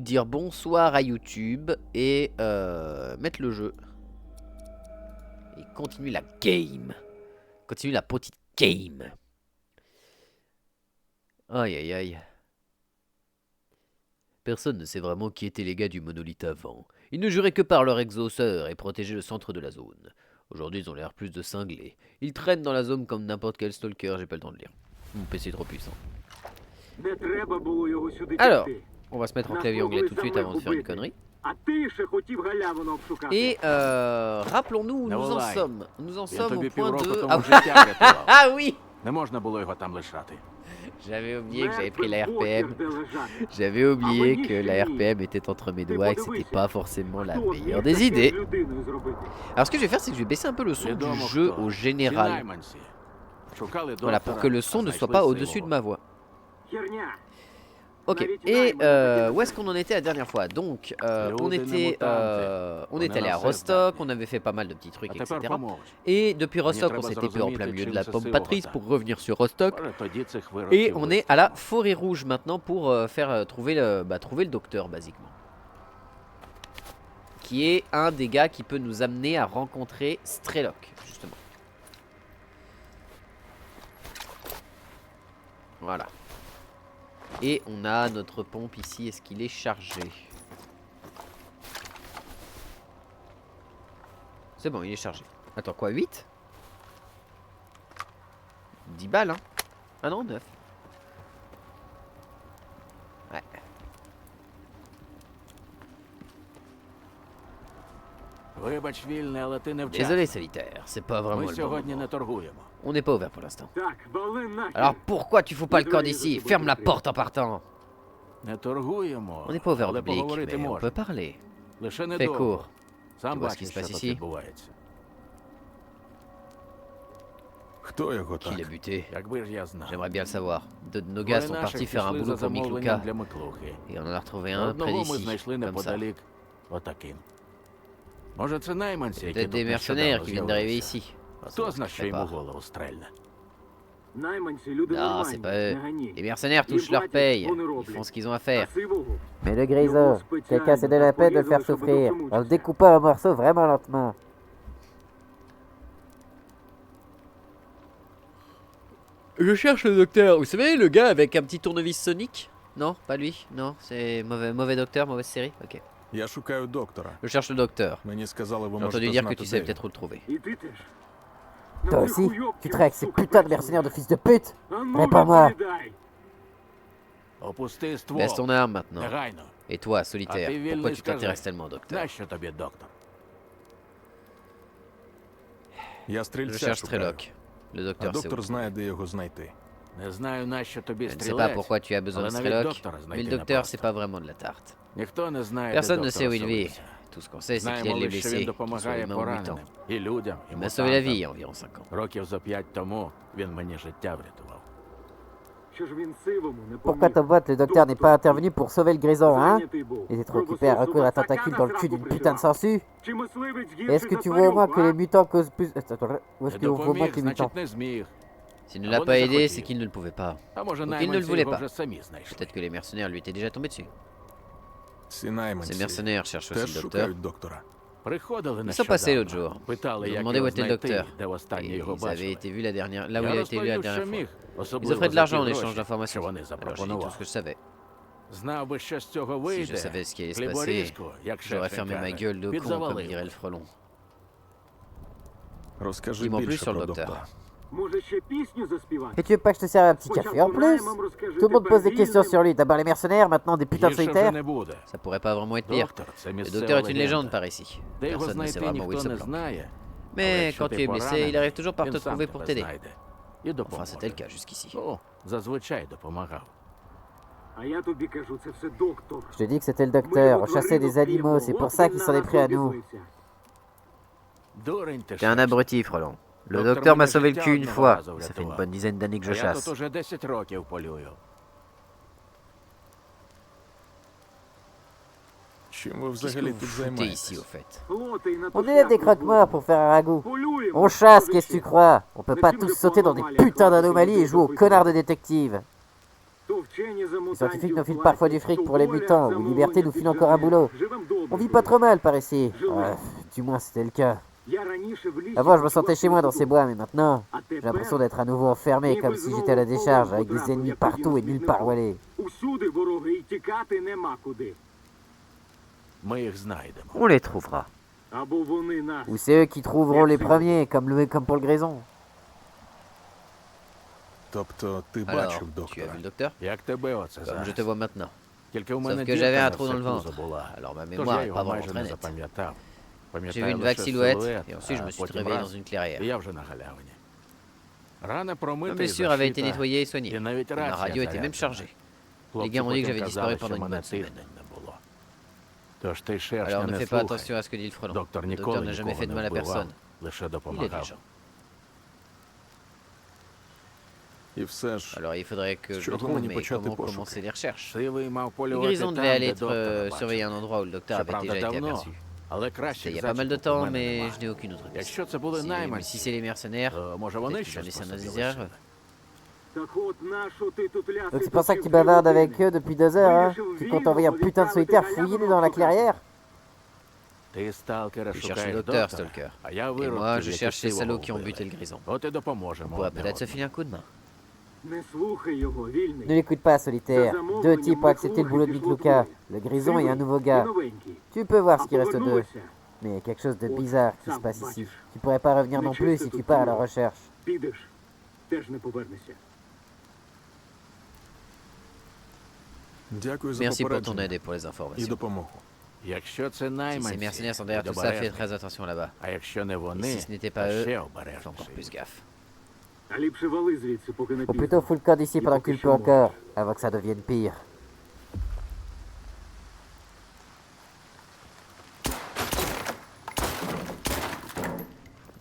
dire bonsoir à YouTube et mettre le jeu. Et continuer la game. Continuer la petite game. Aïe aïe aïe. Personne ne sait vraiment qui étaient les gars du monolithe avant. Ils ne juraient que par leur exauceur et protégeaient le centre de la zone. Aujourd'hui, ils ont l'air plus de cinglés. Ils traînent dans la zone comme n'importe quel stalker, j'ai pas le temps de lire. Mon PC est trop puissant. Alors, on va se mettre en clavier anglais tout de suite avant de faire une connerie. Et rappelons-nous où nous en sommes. Nous en sommes au point de... Ah oui! J'avais oublié que j'avais pris la RPM. J'avais oublié que la RPM était entre mes doigts et que c'était pas forcément la meilleure des idées. Alors ce que je vais faire, c'est que je vais baisser un peu le son du jeu au général. Voilà, pour que le son ne soit pas au-dessus de ma voix. Ok, et où est-ce qu'on en était la dernière fois? Donc, on était allé à Rostock, on avait fait pas mal de petits trucs, etc. Et depuis Rostock, on s'était peu en plein milieu de la pomme Patrice pour revenir sur Rostock. Et on est à la Forêt Rouge maintenant pour trouver le docteur, basiquement. Qui est un des gars qui peut nous amener à rencontrer Strelok, justement. Voilà. Et on a notre pompe ici, est-ce qu'il est chargé? C'est bon, il est chargé. Attends, quoi, 8? 10 balles, hein? Ah non, 9. Ouais. Désolé, solitaire, c'est pas vraiment le bon moment. On n'est pas ouvert pour l'instant. Alors pourquoi tu fous pas le camp d'ici? Ferme la porte en partant. On n'est pas ouvert au public, mais on peut parler. Fais court. Tu vois ce qui se passe ici? Qui l'a buté? J'aimerais bien le savoir. Deux de nos gars sont partis faire un boulot pour Mikluka. Et on en a retrouvé un près d'ici, comme ça. C'est peut-être des mercenaires qui viennent d'arriver ici. Non, c'est pas eux. Les mercenaires touchent leur paye. Ils font ce qu'ils ont à faire. Mais le grisot, quelqu'un s'est donné la peine de le faire souffrir, en le découpant en morceaux vraiment lentement. Je cherche le docteur. Vous savez, le gars avec un petit tournevis sonique? Non, pas lui. Non, c'est mauvais docteur, mauvaise série. Ok. Je cherche le docteur. J'ai entendu dire que tu sais peut-être où le trouver. Toi aussi, tu traînes avec ces putains de mercenaires de fils de pute? Réponds-moi. Laisse ton arme maintenant. Et toi, solitaire, pourquoi tu t'intéresses tellement au docteur? Je cherche Strelok. Le docteur sait où. Je ne sais pas pourquoi tu as besoin de Strelok, mais le docteur c'est pas vraiment de la tarte. Personne ne sait où il vit. Tout ce qu'on sait, c'est qu'il aide les blessés, qu'ils soient humains ou mutants. Il m'a sauvé la vie il y a environ 5 ans. Pourquoi ton pote, le docteur, n'est pas intervenu pour sauver le grison, hein? Il était trop occupé à recoudre un tentacule dans le cul d'une putain de sangsue? Est-ce que tu vois au moins que les mutants causent plus... Attends, où est-ce qu'on voit au moins que les mutants? S'il ne l'a pas aidé, c'est qu'il ne le pouvait pas. Ou qu'il ne le voulait pas. Peut-être que les mercenaires lui étaient déjà tombés dessus. Ces mercenaires cherchent aussi le docteur. Ils sont passés l'autre jour. Ils ont demandé où était le docteur. Et ils avaient été vus la dernière... là où il a été vu la dernière fois. Ils offraient de l'argent en échange d'informations. Alors j'ai dit tout ce que je savais. Si je savais ce qui allait se passer, j'aurais fermé ma gueule de con, comme dirait le frelon. Dis-moi plus sur le docteur. Et tu veux pas que je te serve un petit café en plus? Tout le monde pose des questions sur lui. D'abord les mercenaires, maintenant des putains de solitaires. Ça pourrait pas vraiment être pire. Le docteur est une légende par ici. Personne ne sait vraiment où il se planque. Mais quand tu es blessé, il arrive toujours par te trouver pour t'aider. Enfin, c'était le cas jusqu'ici. Je te dis que c'était le docteur. On chassait des animaux, c'est pour ça qu'il s'en est pris à nous. T'es un abruti, frelon. Le docteur m'a sauvé le cul une fois. Ça fait une bonne dizaine d'années que je chasse. Qu'est-ce que vous foutez ici, au fait? On élève des croque-morts pour faire un ragoût. On chasse, qu'est-ce que tu crois? On peut pas tous sauter dans des putains d'anomalies et jouer aux connards de détectives. Les scientifiques nous filent parfois du fric pour les mutants, ou Liberté nous file encore un boulot. On vit pas trop mal par ici. Ouais, du moins c'était le cas. Avant, je me sentais chez moi dans ces bois, mais maintenant, j'ai l'impression d'être à nouveau enfermé, comme si j'étais à la décharge, avec des ennemis partout et nulle part où aller. On les trouvera. Ou c'est eux qui trouveront les premiers, comme pour le Grayson. Alors, tu as vu le docteur? Comme je te vois maintenant. Sauf que j'avais un trou dans le ventre, alors ma mémoire est pas vraiment très nette. J'ai vu une vague silhouette, et ensuite je me suis réveillé dans une clairière. Ma blessure avait été nettoyée et soignée, et ma radio était même chargée. Les gars ont dit que j'avais disparu pendant une bonne semaine. Alors ne fais pas attention à ce que dit le frelon. Le docteur n'a jamais fait de mal à personne. Il est des gens. Alors il faudrait que je le trouve, mais comment commencer les recherches? Le Grayson devait aller être surveiller un endroit où le docteur avait déjà été aperçu. C'était il y a pas mal de temps, mais je n'ai aucune autre piste. Si c'est les mercenaires, peut-être qu'ils ont laissé un désert. Donc c'est pour ça que tu bavardes avec eux depuis 2 heures, hein? Tu comptes envoyer un putain de solitaire fouiller dans la clairière? Tu cherches le docteur, Stalker. Et moi, je cherche ces salauds qui ont buté le Grayson. On pourrait peut-être se filer un coup de main. Ne l'écoute pas, solitaire. 2 types ont accepté le boulot de Mick Luka, le Grayson et un nouveau gars. Tu peux voir ce qui reste d'eux. Mais il y a quelque chose de bizarre qui se passe ici. Tu pourrais pas revenir non plus si tu pars à la recherche. Merci pour ton aide et pour les informations. Si ces mercenaires sont derrière tout ça, fais très attention là-bas. Et si ce n'était pas eux, fais encore plus gaffe. Ou plutôt fous le camp d'ici pendant que tu le peux encore, avant que ça devienne pire.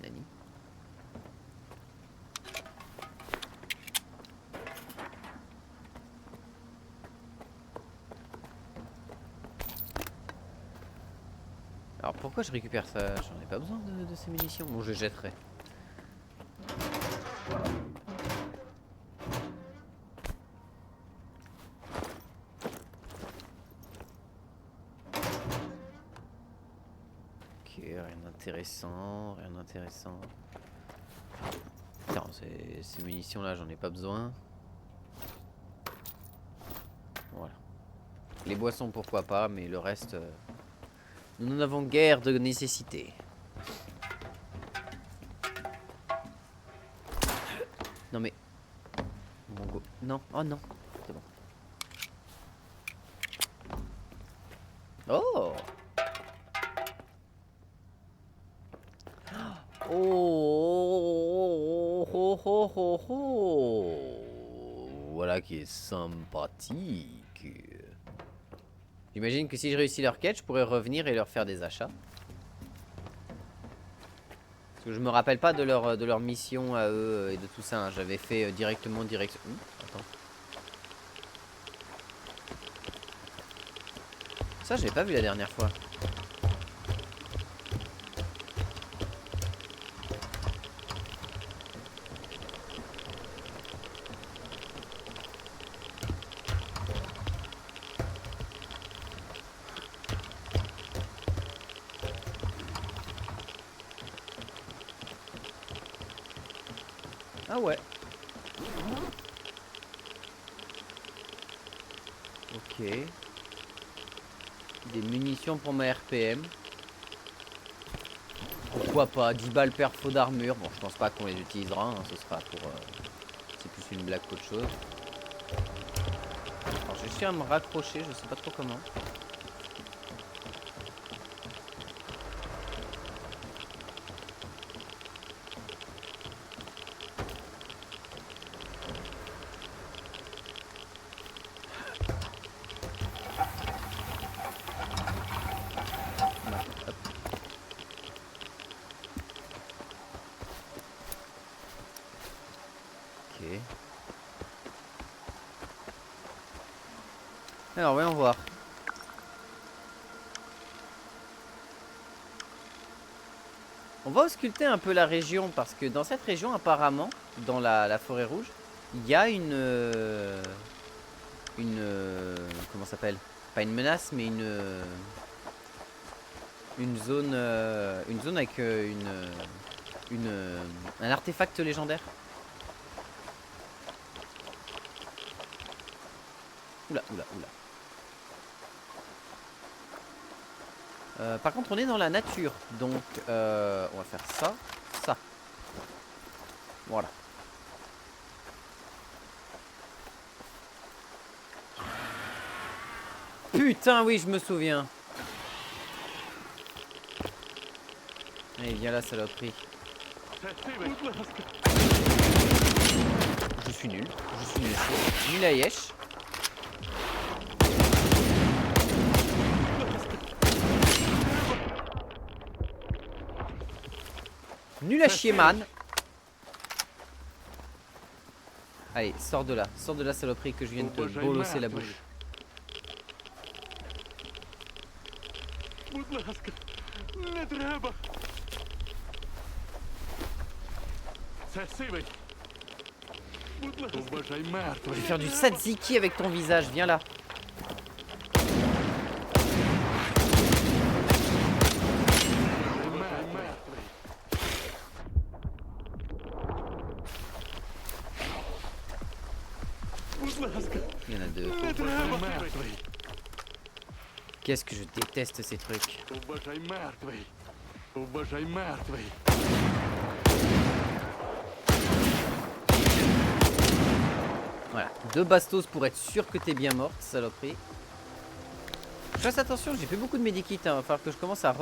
Nani? Alors pourquoi je récupère ça? J'en ai pas besoin de ces munitions. Bon, je jetterai. Rien d'intéressant. Putain, ces munitions là, j'en ai pas besoin. Voilà. Les boissons, pourquoi pas, mais le reste, nous n'avons guère de nécessité. Non mais... Mon go... Non, oh non, c'est bon. Oh! Oh, voilà qui est sympathique. J'imagine que si je réussis leur quête, je pourrais revenir et leur faire des achats. Parce que je me rappelle pas de leur mission à eux et de tout ça. Hein. J'avais fait directement direction. Attends. Ça, je l'ai pas vu la dernière fois. Ah ouais. Ok. Des munitions pour ma RPM. Pourquoi pas 10 balles perfo d'armure. Bon, je pense pas qu'on les utilisera. Hein. Ce sera pour... c'est plus une blague qu'autre chose. Alors, je suis à me raccrocher. Je sais pas trop comment. Alors voyons voir. On va ausculter un peu la région parce que dans cette région apparemment, dans la forêt rouge, il y a une comment ça s'appelle? Pas une menace, mais une zone avec un artefact légendaire. Oula, oula, oula. Par contre, on est dans la nature, donc on va faire ça, ça. Voilà. Putain, oui, je me souviens. Allez, viens là, saloperie. Je suis nul. Je suis nul. Nul à Yesh. Nul à chier, man. Allez, sors de là, saloperie, que je viens de te bolosser la bouche. Je vais faire du tzatziki avec ton visage, viens là. Il y en a deux. Qu'est-ce que je déteste ces trucs. Voilà, 2 bastos pour être sûr que t'es bien morte, saloperie. Je fasse attention, j'ai fait beaucoup de medikits, hein. Va falloir que je commence à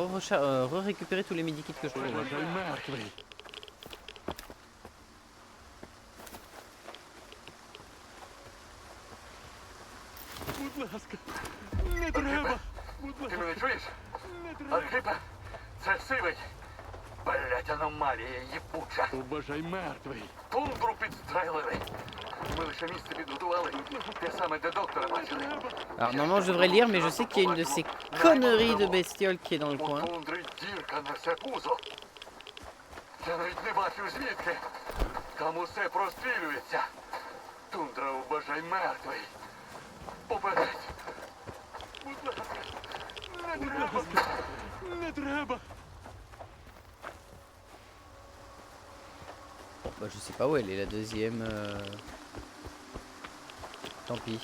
récupérer tous les medikits que je trouve. Ти мене чуєш? Архипе, це сивий. Блять, аномалія їбуча. Убажай мертвий. Тундру підстрелили. Ми лише місце підготували. Те саме, де доктора бачили. Alors normalement je devrais lire, mais je sais qu'il y a une de ces conneries de bestioles qui est dans le coin. У тундри дірка на все пузо. Я навіть не бачу звідки. Там усе прострілюється. Тундра, убажай мертвий. Попередь. Будь ласка. Не треба. Не треба. Bon, bah je sais pas où elle est la deuxième. Tant pis.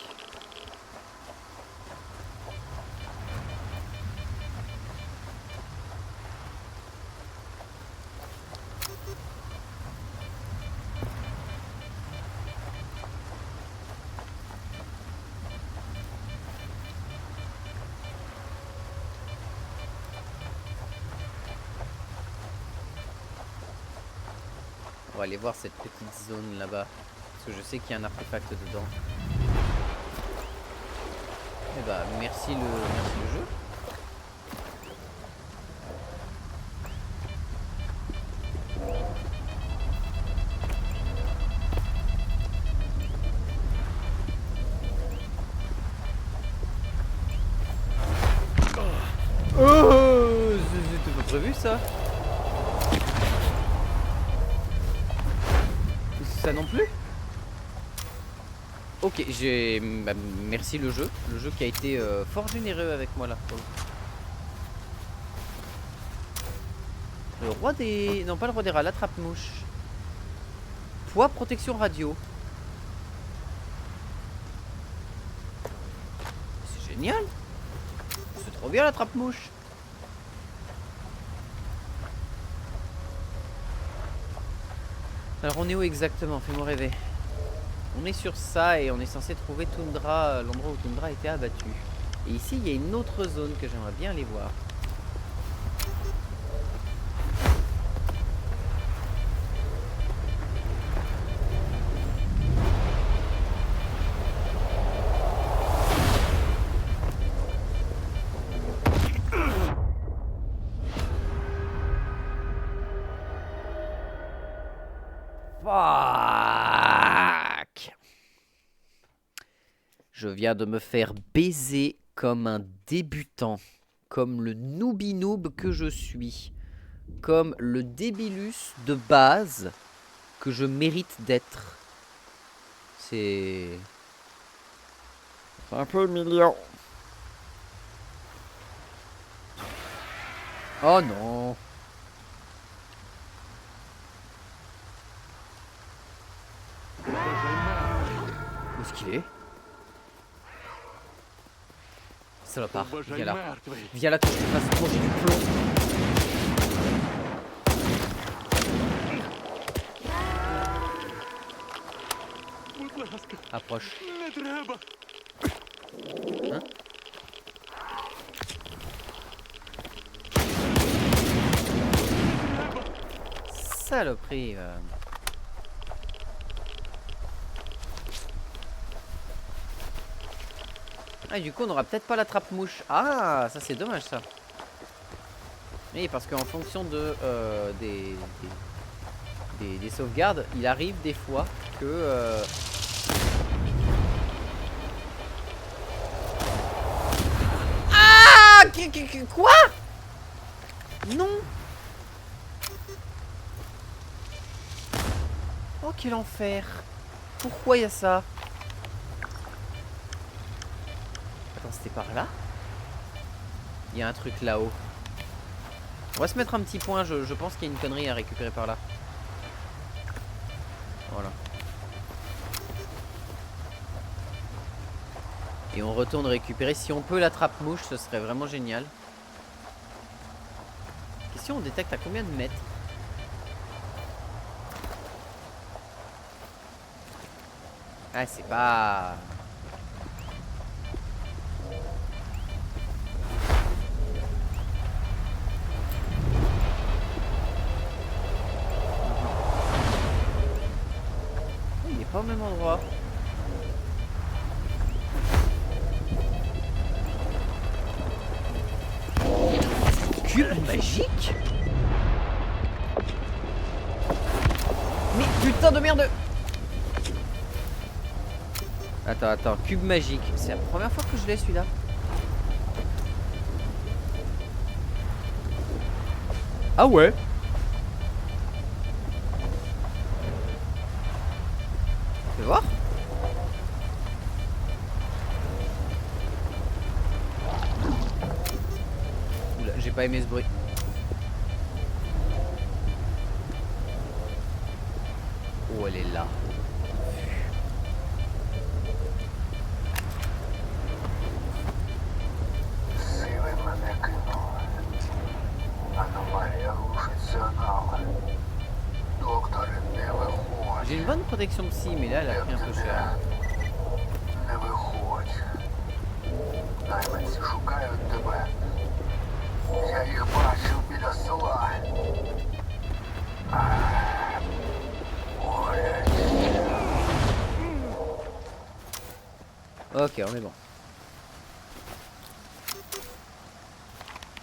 On va aller voir cette petite zone là-bas. Parce que je sais qu'il y a un artefact dedans. Et bah merci le jeu. Oh, c'était pas prévu ça. Ça non plus. Ok, j'ai... Bah, merci le jeu qui a été fort généreux avec moi là. Le roi des... Non, pas le roi des rats, l'attrape-mouche. Poids, protection radio. C'est génial. C'est trop bien l'attrape-mouche. Alors on est où exactement? Fais-moi rêver. On est sur ça et on est censé trouver Tundra, l'endroit où Tundra a été abattu. Et ici il y a une autre zone que j'aimerais bien aller voir. Je viens de me faire baiser comme un débutant, comme le noob que je suis, comme le débilus de base que je mérite d'être. C'est C'est un peu humiliant. Oh non. Où est-ce qu'il est? Salopard, viens là. Viens là que je te fasse manger du plomb. Approche. Hein? Saloperie. Ah, du coup, on n'aura peut-être pas la trappe-mouche. Ah, ça c'est dommage ça. Oui, parce qu'en fonction de des sauvegardes, il arrive des fois que Ah, quoi? Non. Oh, quel enfer. Pourquoi il y a ça? Attends, c'était par là? Il y a un truc là-haut. On va se mettre un petit point, je pense qu'il y a une connerie à récupérer par là. Voilà. Et on retourne récupérer. Si on peut la trappe-mouche, ce serait vraiment génial. Question, on détecte à combien de mètres? Ah, c'est pas... Il n'est pas au même endroit. Cube magique? Mais putain de merde! Attends, cube magique. C'est la première fois que je l'ai celui-là. Ah ouais? Fais voir. Oula, j'ai pas aimé ce bruit. Oh, elle est là. J'ai une bonne protection psy, mais là, elle a pris un peu cher. Ok, on est bon.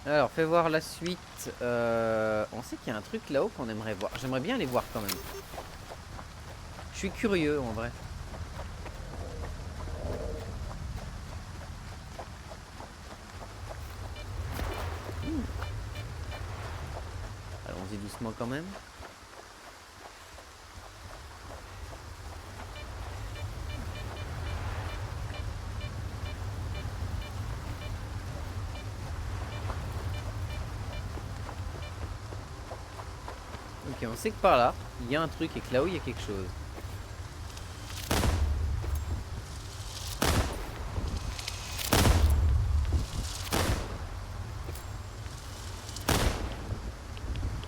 Alors, fais voir la suite. On sait qu'il y a un truc là-haut qu'on aimerait voir. J'aimerais bien les voir quand même. Je suis curieux en vrai. Allons-y doucement quand même. Ok, on sait que par là, il y a un truc et que là-haut, il y a quelque chose.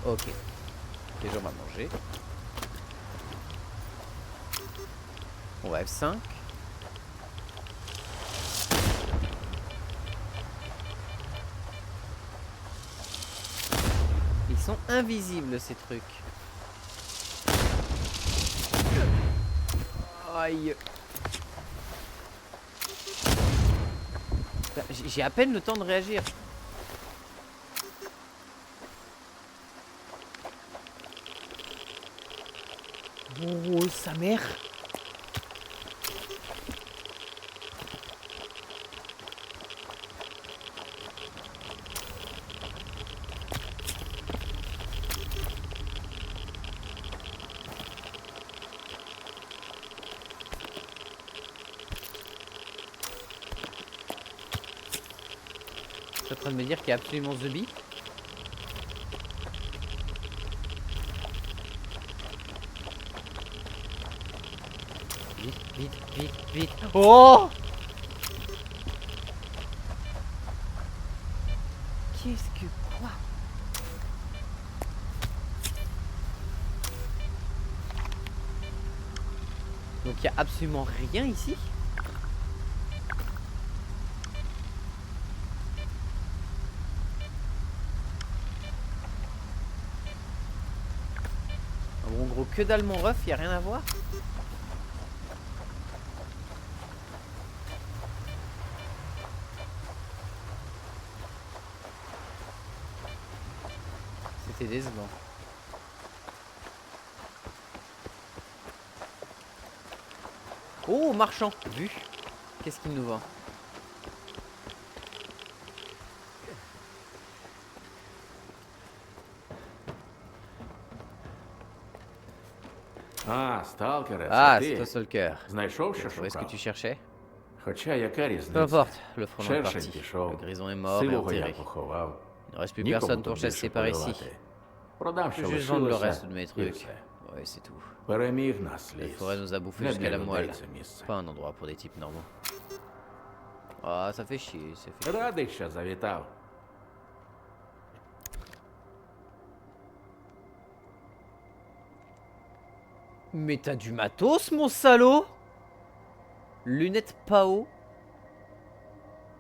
Ok. Les gens vont manger. On va F5. Ils sont invisibles ces trucs. Aïe. J'ai à peine le temps de réagir. Oh, sa mère. Tu es en train de me dire qu'il y a absolument The Bee? Vite, vite, vite, vite. Oh! Qu'est-ce que quoi? Donc il n'y a absolument rien ici? En gros, que dalle mon ref, il n'y a rien à voir? C'était décevant. Oh, marchand, vu. Qu'est-ce qu'il nous vend? Ah, Stalker, Ah, c'est toi, Stalker. Знайшов, що Est-ce que tu cherchais? Хоча яка Peu різниця? importe, le frelon est Шершень parti. пішов. Le grison est mort et Сивого я enterré. поховав. Il ne reste plus Нікому personne тут pour chasser більше par ici. полювати. Продам, Je що vais juste vendre le лишилося, reste de mes і trucs. все. Ouais, c'est tout. Переміг нас La ліс. forêt nous a bouffé Не jusqu'à для la людей moelle. це місце. Pas un endroit pour des types normaux. Ah, ça fait chier, ça fait chier. Радий, що завітав. Mais t'as du matos, mon salaud! Lunettes Pao.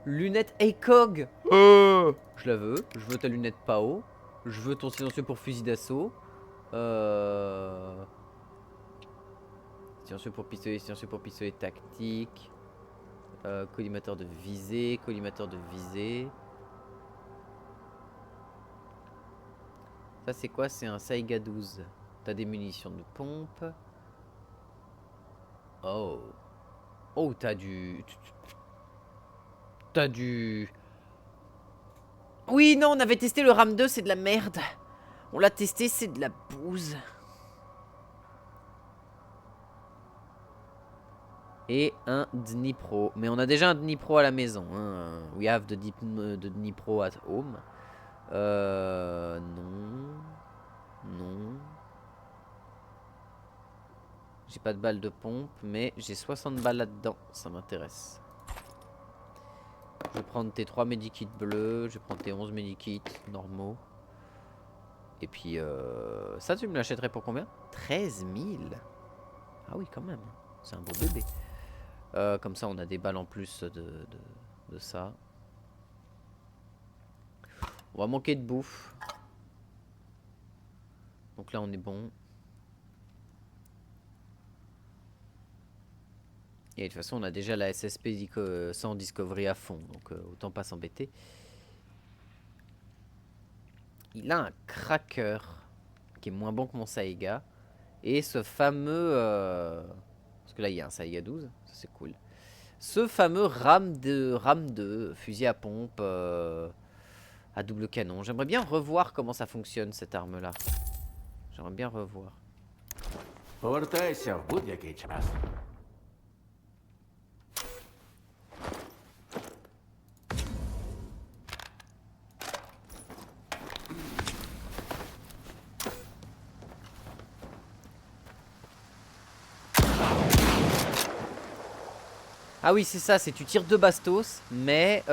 Lunettes ACOG. Je la veux. Je veux ta lunette Pao. Je veux ton silencieux pour fusil d'assaut. Silencieux pour pistolet tactique. Collimateur de visée. Collimateur de visée. Ça c'est quoi? C'est un Saiga 12. T'as des munitions de pompe. Oh. Oh, t'as du... T'as du... Oui, non, on avait testé le RAM 2, c'est de la merde. On l'a testé, c'est de la bouse. Et un Dnipro. Mais on a déjà un Dnipro à la maison. Hein. We have the Dnipro at home. Non. Non. J'ai pas de balles de pompe, mais j'ai 60 balles là-dedans. Ça m'intéresse. Je vais prendre tes 3 medikits bleus. Je vais prendre tes 11 medikits normaux. Et puis, ça, tu me l'achèterais pour combien? 13 000. Ah oui, quand même. C'est un beau bébé. Comme ça, on a des balles en plus de ça. On va manquer de bouffe. Donc là, on est bon. Et de toute façon, on a déjà la SSP sans Discovery à fond. Donc, autant pas s'embêter. Il a un cracker qui est moins bon que mon Saiga. Et ce fameux... parce que là, il y a un Saiga 12. Ça, c'est cool. Ce fameux RAM 2, fusil à pompe à double canon. J'aimerais bien revoir comment ça fonctionne, cette arme-là. J'aimerais bien revoir. Повертайся в будь-який час. Ah oui, c'est ça, c'est tu tires 2 bastos, mais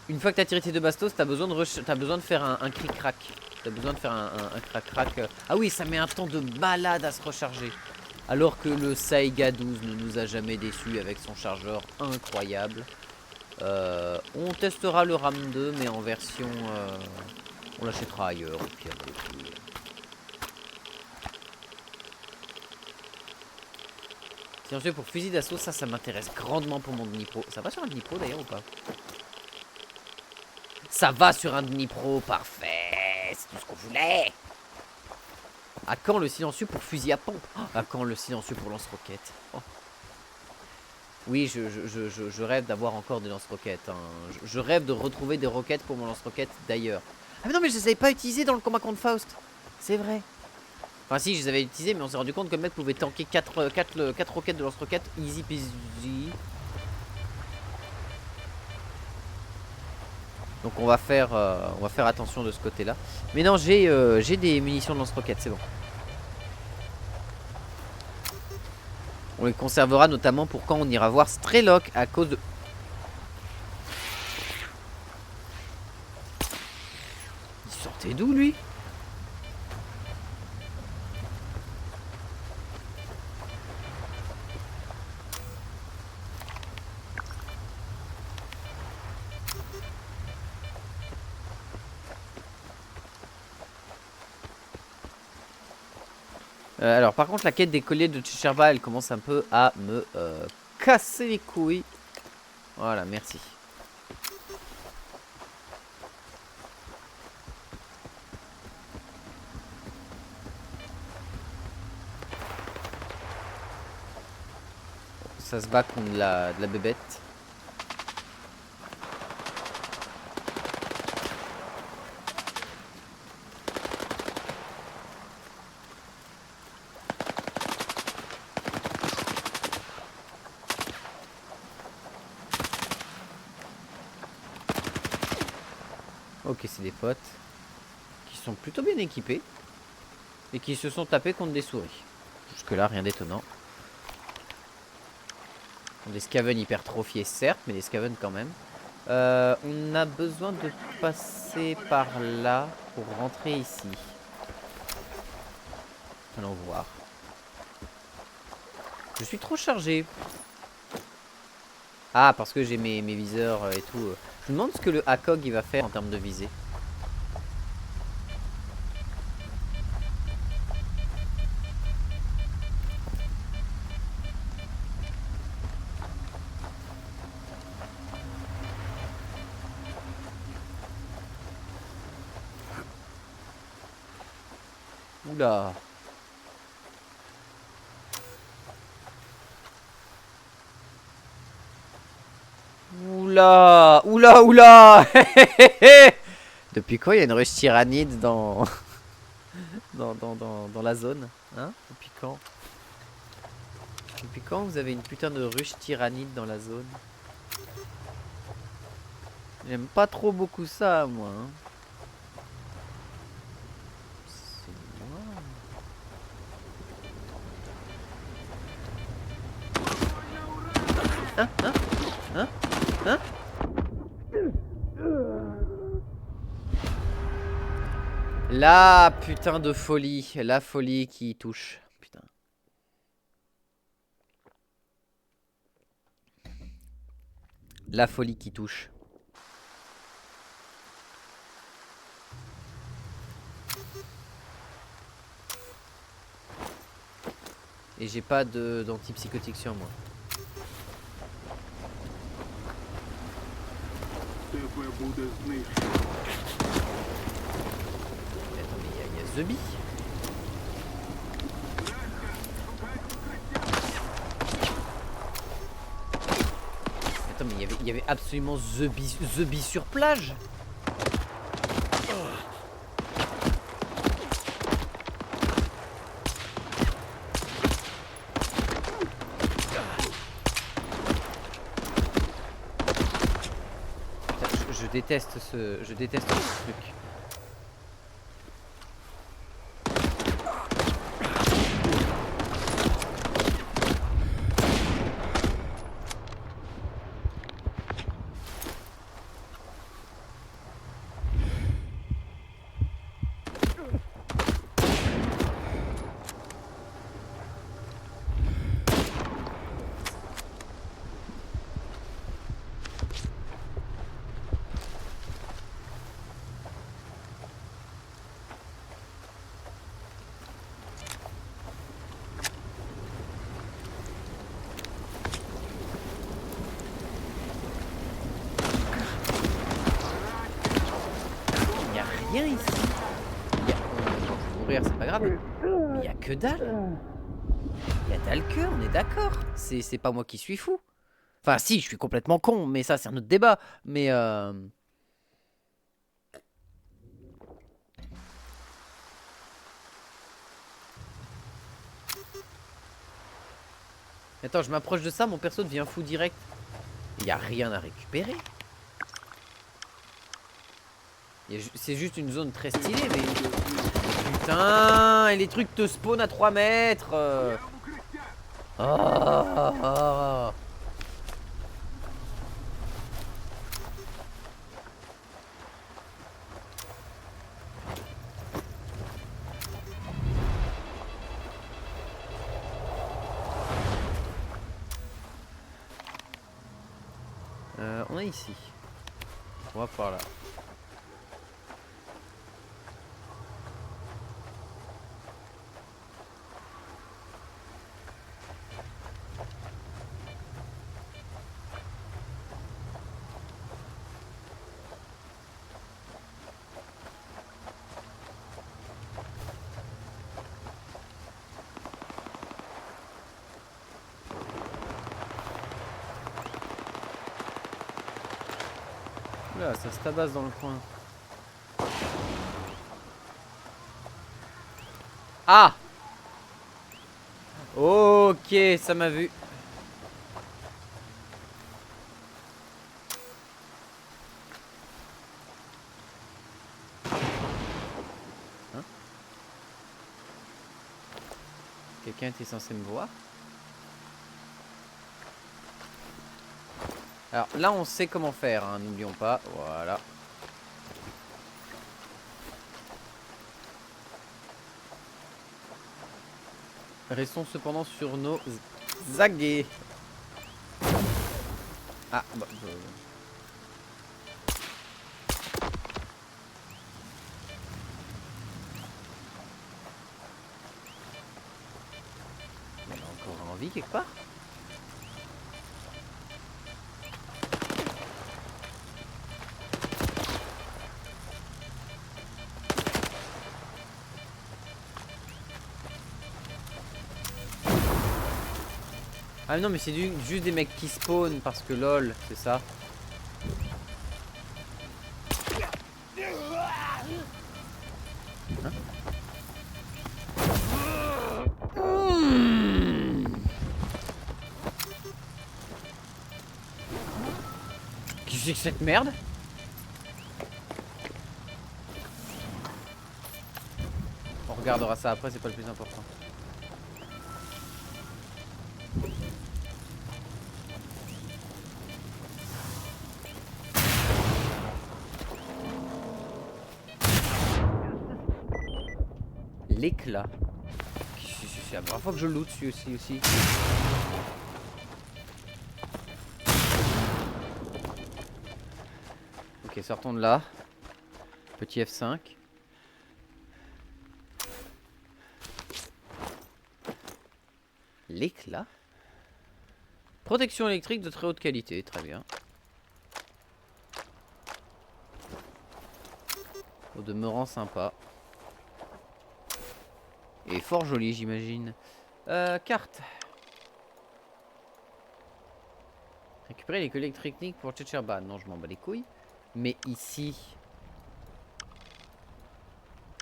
une fois que tu as tiré tes 2 bastos, tu as besoin de faire un cric-crac. Tu as besoin de faire un crac-crac. Ah oui, ça met un temps de malade à se recharger. Alors que le Saiga 12 ne nous a jamais déçus avec son chargeur incroyable. On testera le RAM 2, mais en version... on l'achètera ailleurs. Au pire des coups. Silencieux pour fusil d'assaut, ça m'intéresse grandement pour mon Dnipro. Ça va sur un Dnipro d'ailleurs ou pas? Ça va sur un Dnipro, parfait. C'est tout ce qu'on voulait. À quand le silencieux pour fusil à pompe? À quand le silencieux pour lance-roquette? Oh. Oui, je rêve d'avoir encore des lance-roquettes. Hein. Je rêve de retrouver des roquettes pour mon lance-roquette d'ailleurs. Ah mais non, mais je les avais pas utilisées dans le combat contre Faust. C'est vrai. Enfin si, je les avais utilisés, mais on s'est rendu compte que le mec pouvait tanker 4 roquettes de lance-roquettes, easy peasy. Donc on va faire attention de ce côté-là. Mais non, j'ai des munitions de lance-roquettes, c'est bon. On les conservera notamment pour quand on ira voir Strelok à cause de... Il sortait d'où lui? Alors par contre la quête des colliers de Tcherba elle commence un peu à me casser les couilles. Voilà, merci. Ça se bat contre de la bébête. Ok, c'est des potes qui sont plutôt bien équipés et qui se sont tapés contre des souris. Jusque là, rien d'étonnant. Des Skaven hypertrophiés certes, mais des Skaven quand même. On a besoin de passer par là pour rentrer ici. Allons voir. Je suis trop chargé. Ah, parce que j'ai mes viseurs et tout. Je me demande ce que le ACOG il va faire en termes de visée. Oula. Oula. Oula, oula. Depuis quand il y a une ruche tyrannide dans... dans la zone, hein? Depuis quand? Depuis quand vous avez une putain de ruche tyrannide dans la zone? J'aime pas trop beaucoup ça, moi. Hein. Hein? Hein? Hein? Hein? La putain de folie. La folie qui touche. Putain. La folie qui touche. Et j'ai pas d'antipsychotique sur moi. Attends, mais il y a The Bee. Attends, mais il y avait absolument The Bee sur plage. Je déteste ce truc. Rien ici. Je vais mourir, c'est pas grave. Mais il y a que dalle. Il y a dalle que, on est d'accord. C'est pas moi qui suis fou. Enfin, si, je suis complètement con, mais ça, c'est un autre débat. Mais attends, je m'approche de ça, mon perso devient fou direct. Il y a rien à récupérer. C'est juste une zone très stylée, mais... Putain, et les trucs te spawn à 3 mètres. Ah. On est ici. On va par là. Là, ça se tabasse dans le coin. Ah! Ok, ça m'a vu. Hein? Quelqu'un était censé me voir? Alors là on sait comment faire, hein, n'oublions pas, voilà. Restons cependant sur nos aguets. Ah bah... Il y en a encore en vie quelque part? Ah non mais c'est juste des mecs qui spawn parce que lol, c'est ça. Hein? Qu'est-ce que c'est que cette merde? On regardera ça après, c'est pas le plus important. L'éclat. C'est la première fois que je loot celui aussi. Ok, sortons de là. Petit F5. L'éclat. Protection électrique de très haute qualité, très bien. Au demeurant sympa. Et fort joli, j'imagine. Carte. Récupérer les collègues techniques pour Tchetcherba. Non, je m'en bats les couilles. Mais ici...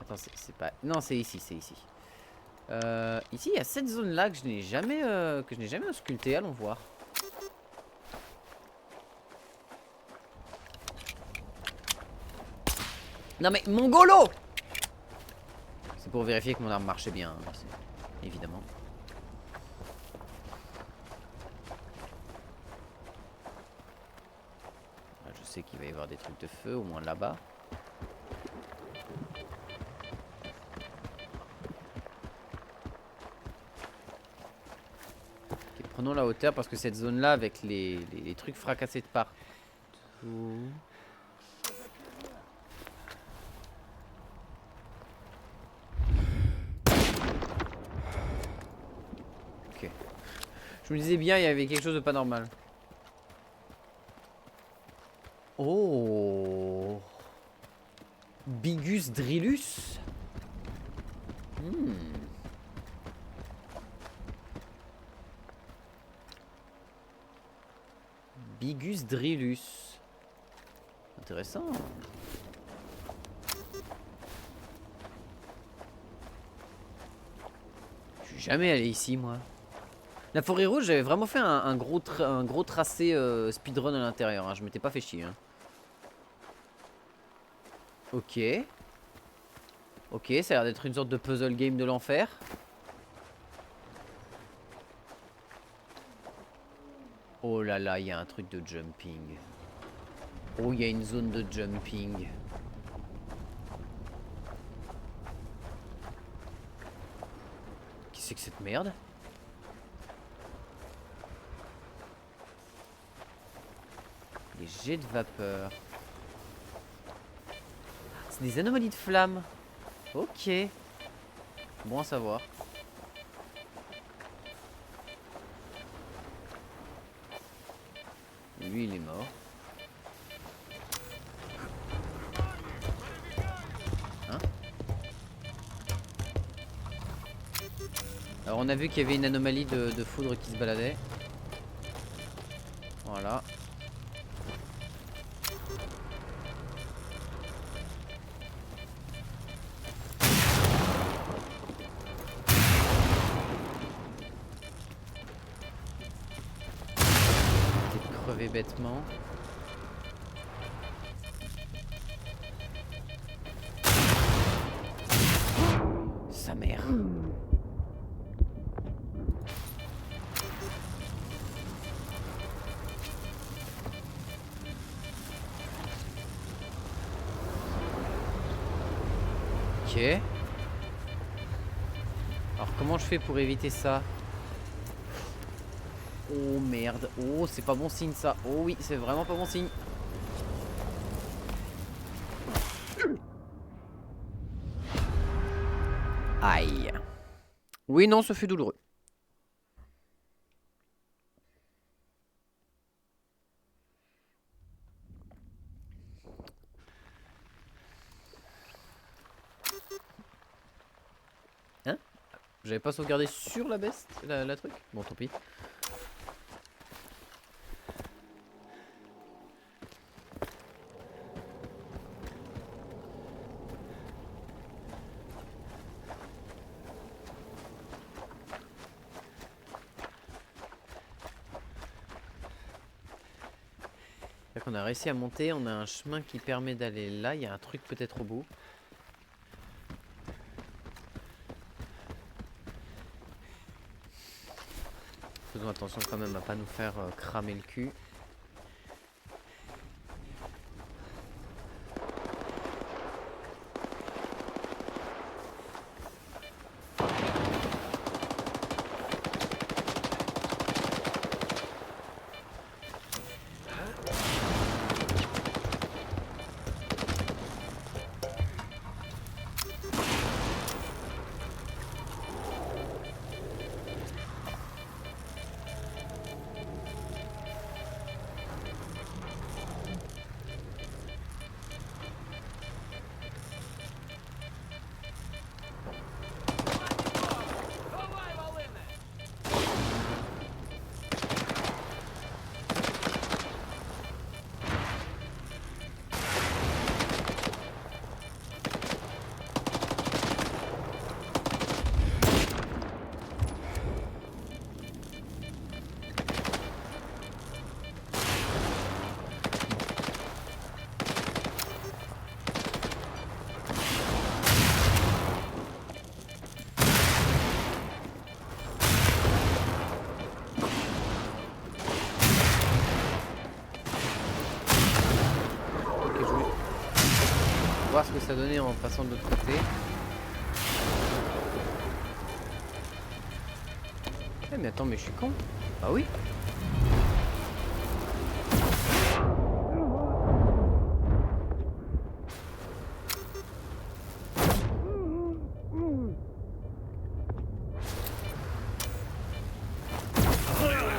Attends, c'est pas... Non, c'est ici, c'est ici. Ici, il y a cette zone-là que je n'ai jamais auscultée. Allons voir. Non mais, mongolo! C'est pour vérifier que mon arme marchait bien, hein, évidemment. Je sais qu'il va y avoir des trucs de feu, au moins là-bas. Okay, prenons la hauteur parce que cette zone-là, avec les trucs fracassés de partout... Je me disais bien, il y avait quelque chose de pas normal. Oh, Bigus Drillus. Bigus Drillus. Intéressant. Je suis jamais allé ici, moi. La forêt rouge, j'avais vraiment fait un gros tracé speedrun à l'intérieur. Hein. Je m'étais pas fait chier. Hein. Ok. Ok, ça a l'air d'être une sorte de puzzle game de l'enfer. Oh là là, il y a un truc de jumping. Oh, il y a une zone de jumping. Qu'est-ce que c'est que cette merde? Les jets de vapeur. C'est des anomalies de flammes. Ok. Bon à savoir. Lui, il est mort. Hein? Alors, on a vu qu'il y avait une anomalie de foudre qui se baladait. Voilà. Crevé bêtement. Sa mère. Ok. Alors comment je fais pour éviter ça? Oh merde. Oh, c'est pas bon signe ça. Oh oui, c'est vraiment pas bon signe. Aïe. Oui, non, ce fut douloureux. Hein? J'avais pas sauvegardé sur la bête, la truc? Bon, tant pis. On a réussi à monter, on a un chemin qui permet d'aller là, il y a un truc peut-être au bout. Faisons attention quand même à pas nous faire cramer le cul. Voir ce que ça donnait en passant de l'autre côté. Eh mais attends, mais je suis con. Bah oui.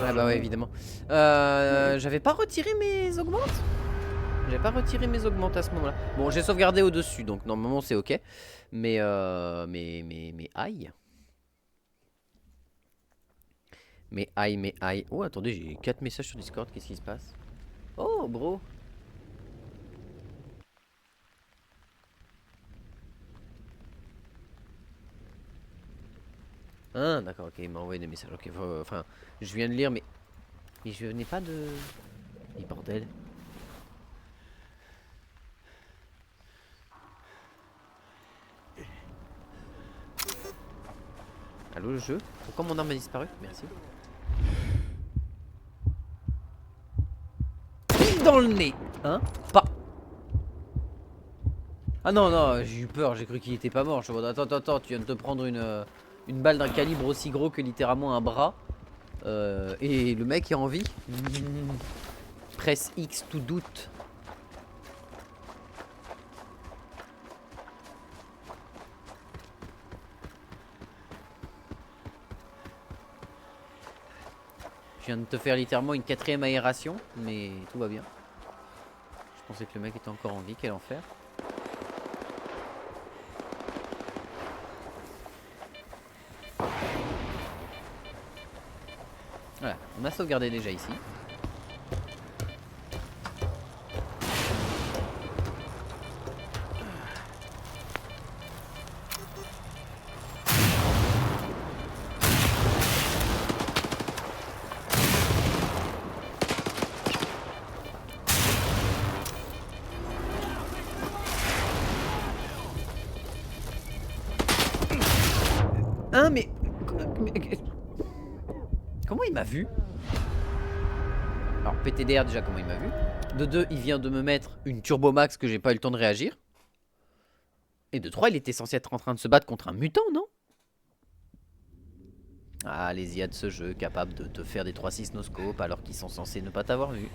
Ah bah ouais, évidemment. J'avais pas retiré mes augmentes. J'ai pas retiré mes augmentes à ce moment-là. Bon, j'ai sauvegardé au-dessus, donc normalement c'est ok. Mais aïe. Mais aïe. Oh, attendez, j'ai 4 messages sur Discord, qu'est-ce qui se passe? Oh, bro. Ah, d'accord, ok, il m'a envoyé des messages. Ok, enfin, je viens de lire, mais je n'ai pas de... Et bordel. Allô, jeu? Pourquoi mon arme a disparu? Merci. Dans le nez. Hein? Pas. Ah non, non, j'ai eu peur, j'ai cru qu'il était pas mort. Je me dis, attends, tu viens de te prendre une balle d'un calibre aussi gros que littéralement un bras. Et le mec est en vie. Presse X tout doute. Je viens de te faire littéralement une 4e aération, mais tout va bien. Je pensais que le mec était encore en vie, quel enfer. Voilà, on a sauvegardé déjà ici. Hein, mais... Comment il m'a vu? Alors PTDR déjà, comment il m'a vu? De 2, il vient de me mettre une Turbo Max que j'ai pas eu le temps de réagir. Et de 3, il était censé être en train de se battre contre un mutant, non? Ah, les IA de ce jeu, capable de te faire des 3-6 no-scope alors qu'ils sont censés ne pas t'avoir vu.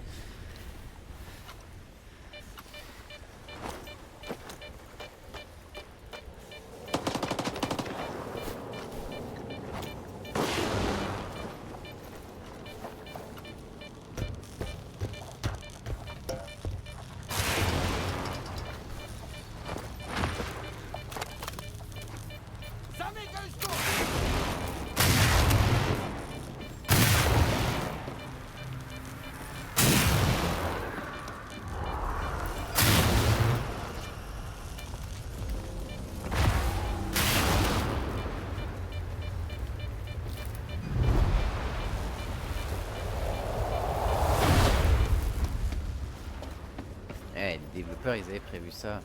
Les développeurs, ils avaient prévu ça.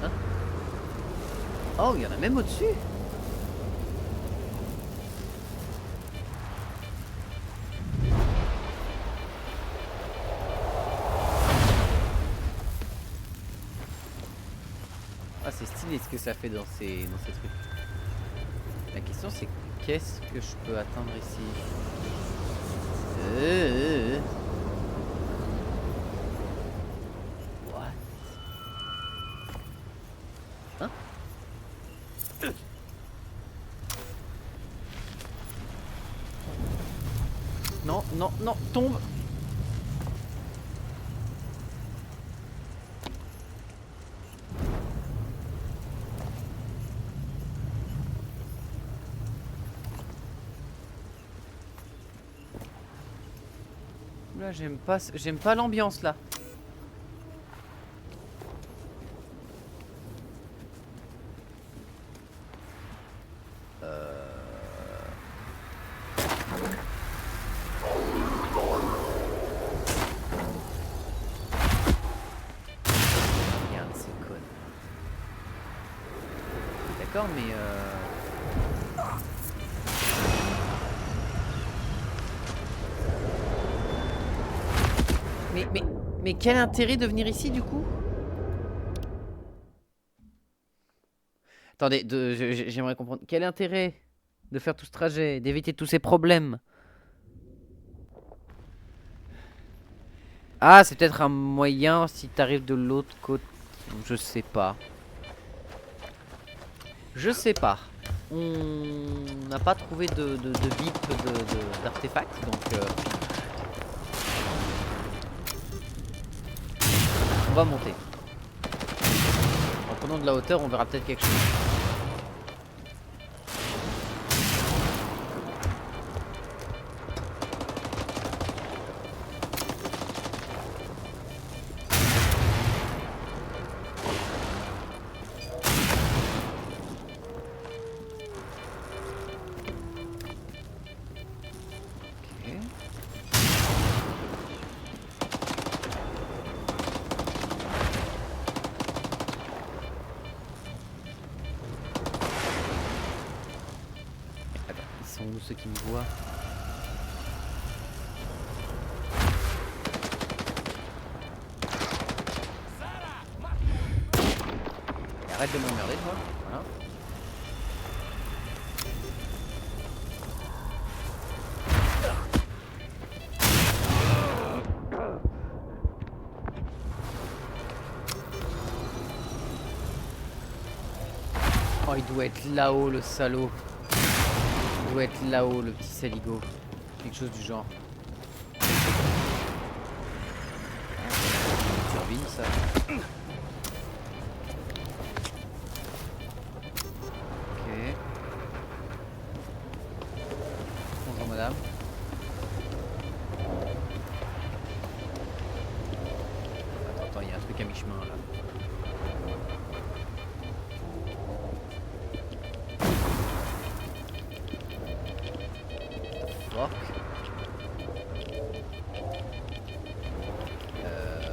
Hein? Oh, il y en a même au-dessus. Ah, c'est stylé ce que ça fait dans ces trucs. La question, c'est qu'est-ce que je peux atteindre ici? Hein? Non, non, non, tombe. Là, j'aime pas l'ambiance là. D'accord, mais quel intérêt de venir ici du coup? Attendez, j'aimerais comprendre. Quel intérêt de faire tout ce trajet, d'éviter tous ces problèmes? Ah, c'est peut-être un moyen si t'arrives de l'autre côté. Je sais pas. Je sais pas. On n'a pas trouvé de bip d'artefacts, donc on va monter. En prenant de la hauteur, on verra peut-être quelque chose. ceux qui me voient. Et arrête de m'emmerder toi. Voilà. Oh, il doit être là-haut, le salaud. Il doit être là-haut, le petit saligo. Quelque chose du genre. Turbine, ça. Ok. Bonjour, madame. Attends, il y a un truc à mi-chemin, là.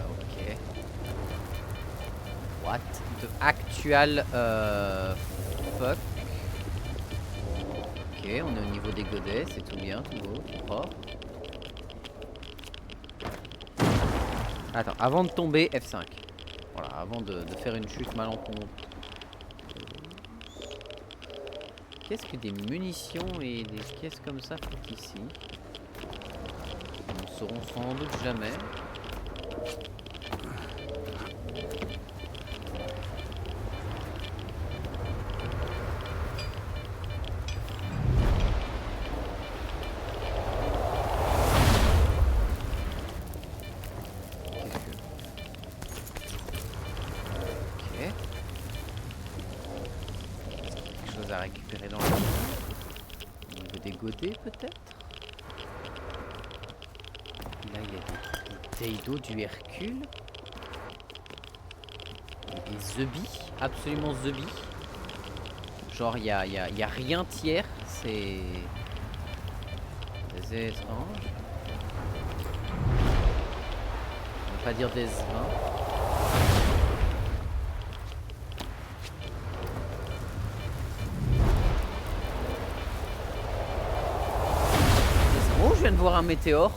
Ok. What the actual fuck. Ok, on est au niveau des godets, c'est tout bien, tout beau, tout propre. Attends, avant de tomber, F5. Voilà, avant de faire une chute malencontreuse. Qu'est-ce que des munitions et des caisses comme ça font ici? Nous ne saurons sans doute jamais. À récupérer dans le niveau des godets peut-être. Là il y a des bouteilles d'eau du Hercule et des zebis, absolument zebis. Genre il y a rien tiers, c'est étrange. On va pas dire des vins. Je viens de voir un météore.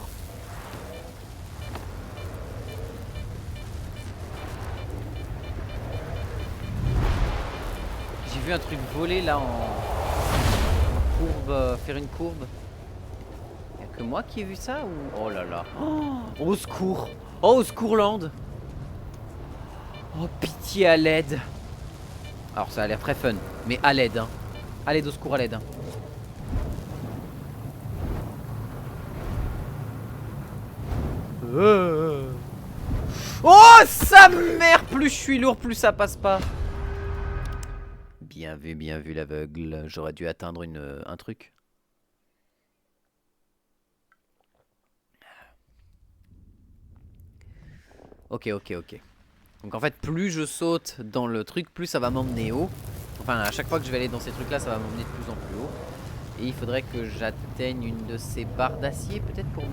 J'ai vu un truc voler là en courbe, faire une courbe. Y'a que moi qui ai vu ça ou... Oh là là. Oh, au secours. Oh au secours land. Oh pitié à l'aide. Alors ça a l'air très fun. Mais à l'aide hein. À l'aide au secours à l'aide hein. Oh sa mère, plus je suis lourd, plus ça passe pas. Bien vu l'aveugle. J'aurais dû atteindre un truc. Ok. Donc en fait, plus je saute dans le truc, plus ça va m'emmener haut. Enfin, à chaque fois que je vais aller dans ces trucs-là, ça va m'emmener de plus en plus haut. Et il faudrait que j'atteigne une de ces barres d'acier, peut-être pour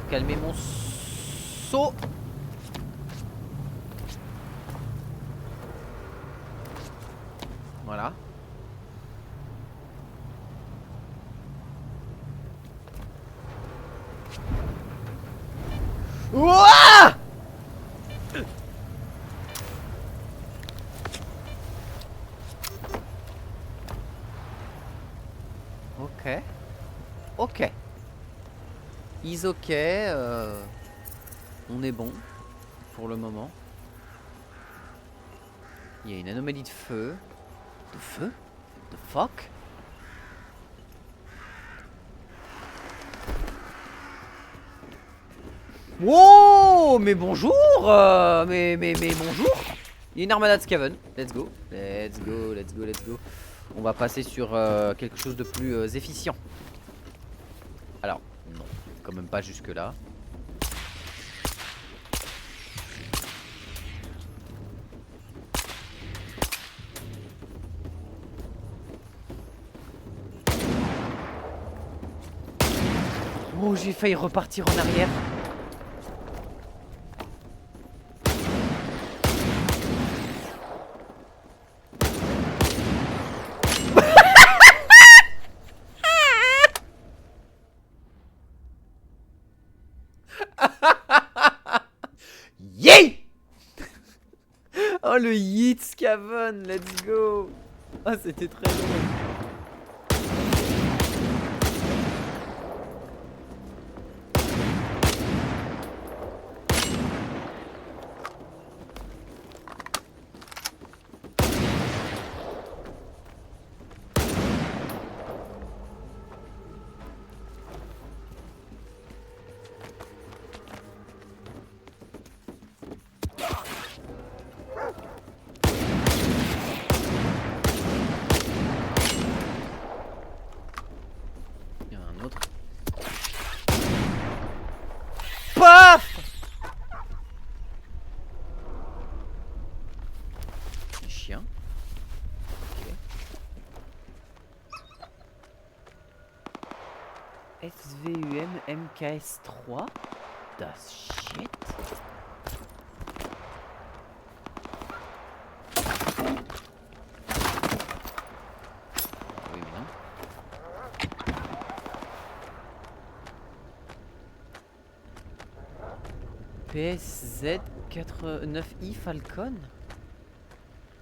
calmer mon saut. Voilà. Ouah! Ok. Is ok. On est bon pour le moment. Il y a une anomalie de feu. De feu? The fuck? Wow! Mais bonjour! Mais bonjour! Il y a une armada de Skaven. Let's go. On va passer sur quelque chose de plus efficient. Alors, non. Quand même pas jusque là. Oh, j'ai failli repartir en arrière. Yeet. Oh le yeet Scaven, let's go. Ah c'était très drôle. Paf! Un chien. Okay. SVUM MKS3. Das shit. Oui, mais non. PSZ 89i Falcon.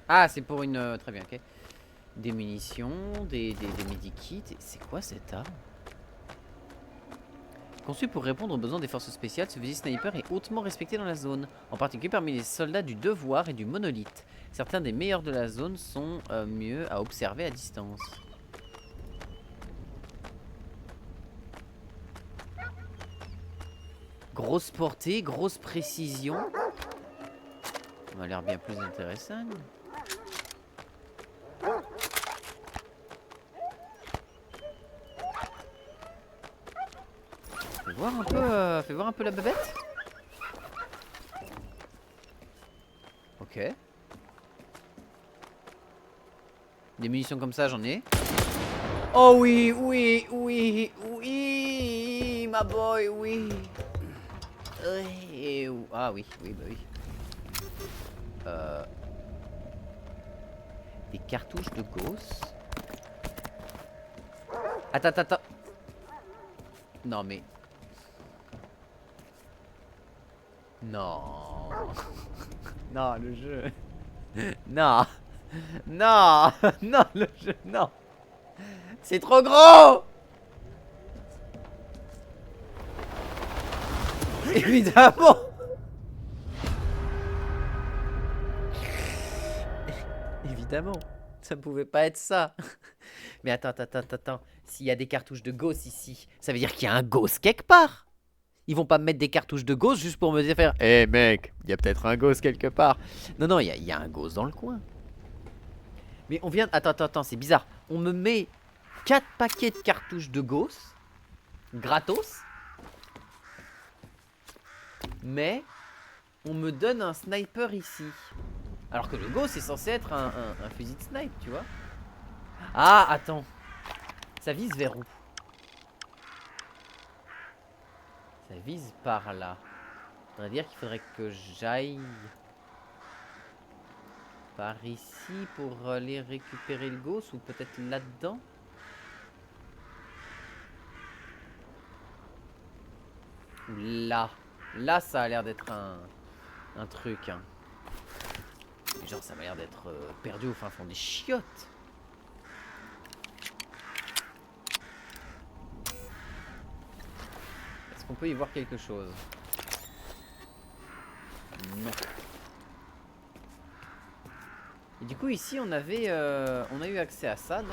Ah, c'est pour une... très bien, ok. Des munitions, des medikits. C'est quoi cette arme? Conçu pour répondre aux besoins des forces spéciales, ce fusil sniper est hautement respecté dans la zone, en particulier parmi les soldats du Devoir et du Monolithe. Certains des meilleurs de la zone sont mieux à observer à distance. Grosse portée, grosse précision. Ça m'a l'air bien plus intéressant. Fais voir un peu la bébête. Ok. Des munitions comme ça, j'en ai. Oh oui, oui, oui, oui, ma boy, oui. Ah oui, oui, bah oui. Des cartouches de Gauss. Attends. Non mais... Non. Non, le jeu. Non. Non. Non, le jeu. Non. C'est trop gros. Évidemment. Évidemment. Ça pouvait pas être ça. Mais attends. S'il y a des cartouches de Gauss ici, ça veut dire qu'il y a un Gauss quelque part. Ils vont pas me mettre des cartouches de Gauss juste pour me dire faire hé mec, il y a peut-être un Gauss quelque part. Non, il y a un Gauss dans le coin. Mais on vient... Attends, c'est bizarre. On me met 4 paquets de cartouches de Gauss. Gratos. Mais on me donne un sniper ici. Alors que le Gauss est censé être un fusil de snipe, tu vois. Ah, attends. Ça vise vers où? Ça vise par là. Ça veut dire qu'il faudrait que j'aille par ici pour aller récupérer le Gauss, ou peut-être là-dedans. Ou là. Là, ça a l'air d'être un truc. Hein. Genre, ça m'a l'air d'être perdu au fin fond des chiottes. Est-ce qu'on peut y voir quelque chose? Non. Et du coup, ici, on a eu accès à ça, non?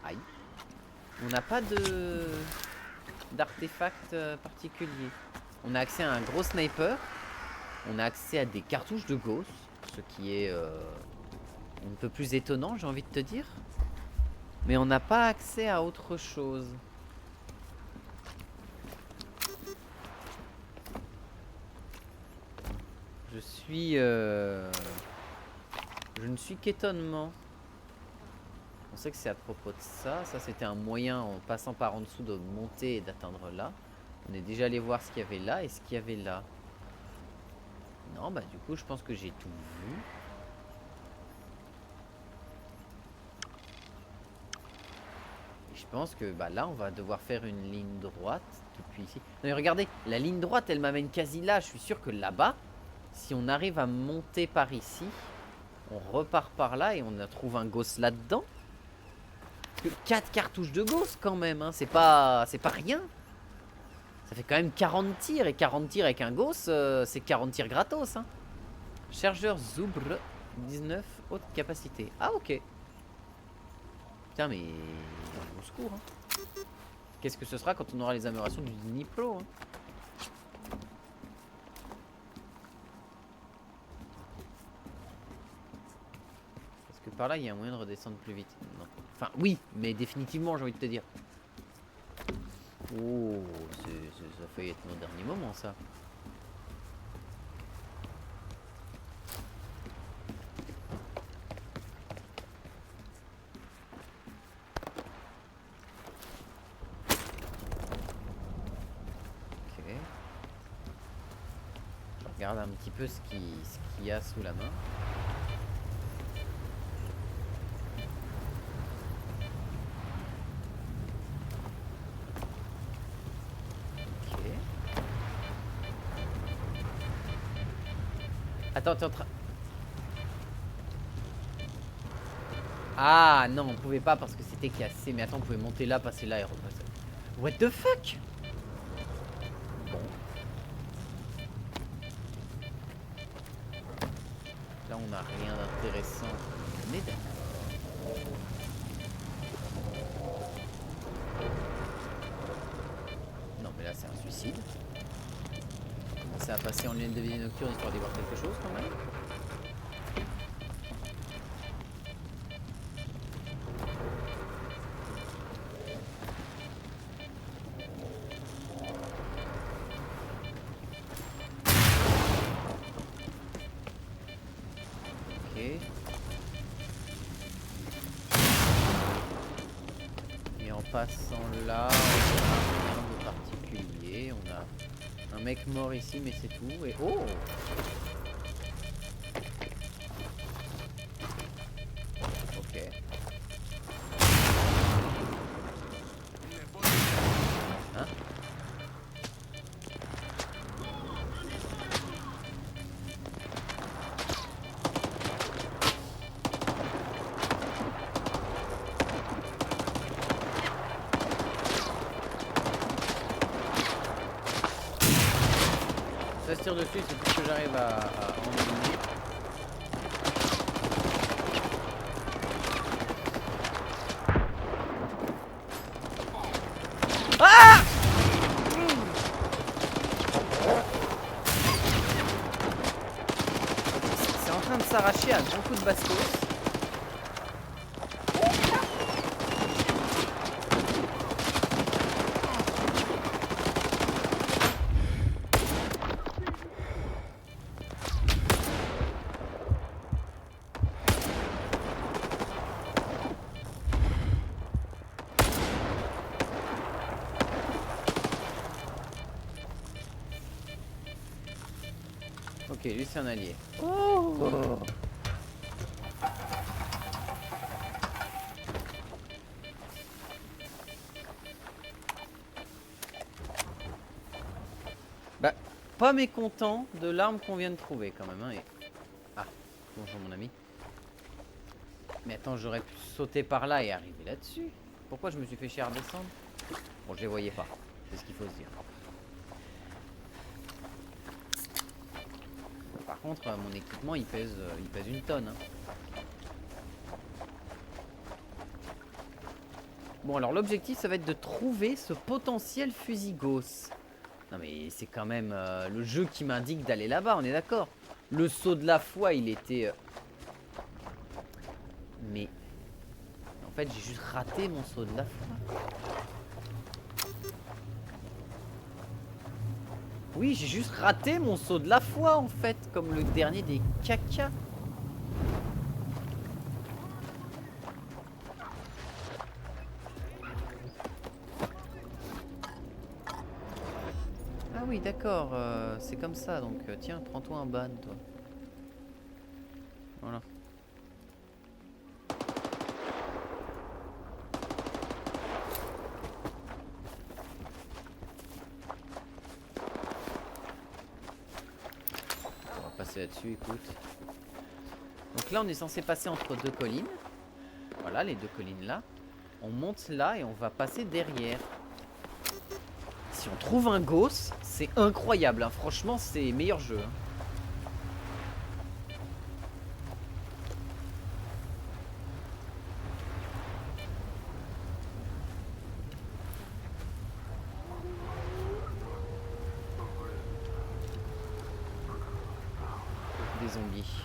Aïe. On n'a pas d'artefact particulier. On a accès à un gros sniper. On a accès à des cartouches de Gauss. Ce qui est un peu plus étonnant, j'ai envie de te dire. Mais on n'a pas accès à autre chose. Je ne suis qu'étonnement. On sait que c'est à propos de ça. Ça, c'était un moyen, en passant par en dessous, de monter et d'atteindre là. On est déjà allé voir ce qu'il y avait là. Et ce qu'il y avait là. Non, bah du coup, je pense que j'ai tout vu. Et je pense que bah là, on va devoir faire une ligne droite depuis ici. Non mais regardez, la ligne droite, elle m'amène quasi là. Je suis sûr que là-bas, si on arrive à monter par ici, on repart par là et on trouve un ghost là-dedans. 4 cartouches de ghost quand même, hein. C'est pas rien. Ça fait quand même 40 tirs, et 40 tirs avec un ghost, c'est 40 tirs gratos, hein. Chargeur Zubr 19, haute capacité. Ah ok. Putain mais au secours, hein. Qu'est-ce que ce sera quand on aura les améliorations du Dnipro, hein. Parce que par là il y a un moyen de redescendre plus vite. Non. Enfin oui, mais définitivement j'ai envie de te dire. Oh, ça a failli être mon dernier moment ça. Ok. Je regarde un petit peu ce qu'il y a sous la main. Attends, t'es en train... Ah non, on pouvait pas parce que c'était cassé. Mais attends, on pouvait monter là, passer là et repasser. What the fuck? Bon. Là, on n'a rien d'intéressant. Mais d'accord. Non, mais là, c'est un suicide. Ça a passé en lunettes de vie nocturne histoire d'y voir quelque chose quand même. Ok. Et en passant là, on a rien de particulier. On a un mec mort ici, mais c'est tout. Et oh! Ok. Hein? Ça se tire dessus, c'est tout ce que j'arrive à enlever. Ah! C'est en train de s'arracher à grands coups de bastos. Ok, lui c'est un allié. Oh. Bah, pas mécontent de l'arme qu'on vient de trouver quand même, hein, et... Ah, bonjour mon ami. Mais attends, j'aurais pu sauter par là et arriver là-dessus. Pourquoi je me suis fait chier à redescendre? Bon, je les voyais pas, c'est ce qu'il faut se dire. Par contre, mon équipement il pèse une tonne, hein. Bon, alors l'objectif ça va être de trouver ce potentiel fusil gauss. Non mais c'est quand même le jeu qui m'indique d'aller là-bas, on est d'accord. Le saut de la foi il était... Mais... En fait j'ai juste raté mon saut de la foi. Oui, j'ai juste raté mon saut de la foi en fait, comme le dernier des caca. Ah oui, d'accord, c'est comme ça, donc tiens, prends-toi un ban, toi. Voilà. passer là-dessus, écoute. Donc là, on est censé passer entre deux collines. Voilà, les deux collines là. On monte là et on va passer derrière. Si on trouve un ghost, c'est incroyable. Hein. Franchement, c'est meilleur jeu. Hein. Des zombies.